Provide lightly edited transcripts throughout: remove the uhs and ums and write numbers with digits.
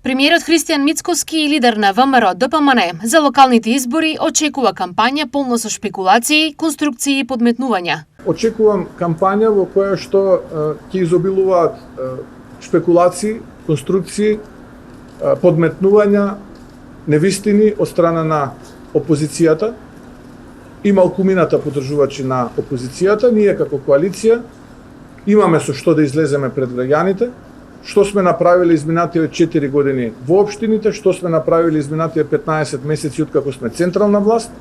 Премиерот Христијан Мицкоски, лидер на ВМРО ДПМН, за локалните избори очекува кампања полна со шпекулации, конструкции и подметнувања. Очекувам кампања во која што ќе изобилуваат шпекулации, конструкции, подметнувања, невистини од страна на опозицијата и малкумината подржувачи на опозицијата. Ние како коалиција имаме со што да излеземе пред граѓаните, што сме направиле изминативе 4 години во општините, што сме направиле изминативе 15 месеци откако сме централна власт,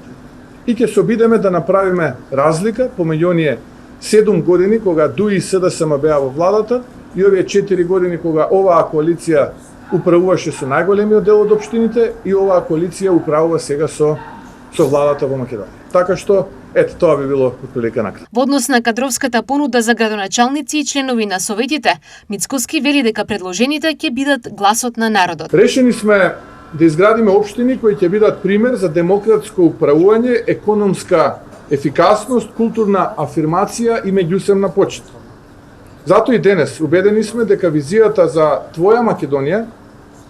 и ќе се обидеме да направиме разлика помеѓу оние 7 години кога ДУИ и СДСМ беа во владата и овие 4 години кога оваа коалиција управуваше со најголемиот дел од општините и оваа коалиција управува сега со владата во Македонија. Така што ето тоа би било отприлика накратко. Во однос на кадровската понуда за градоначалници и членови на советите, Мицкоски вели дека предложените ќе бидат гласот на народот. Решени сме да изградиме општини кои ќе бидат пример за демократско управување, економска ефикасност, културна афирмација и меѓусебна почит. Затоа и денес убедени сме дека визијата за твоја Македонија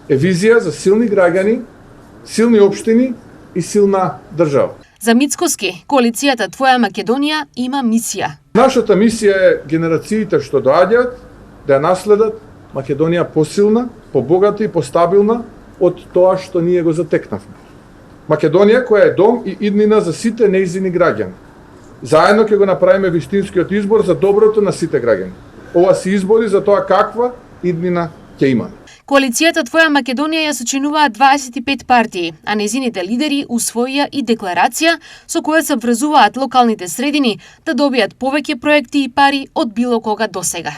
е визија за силни граѓани, силни општини и силна држава. За Мицкоски, коалицијата Твоја Македонија има мисија. Нашата мисија е генерациите што доаѓаат да ја наследат Македонија посилна, побогата и постабилна од тоа што ние го затекнавме. Македонија која е дом и иднина за сите нејзини граѓани. Заедно ќе го направиме вистинскиот избор за доброто на сите граѓани. Ова се избори за тоа каква иднина ќе имаме. Коалицијата Твоја Македонија ја сочинуваат 25 партии, а незините лидери усвоија и декларација со која се врзуваат локалните средини да добијат повеќе проекти и пари од било кога досега.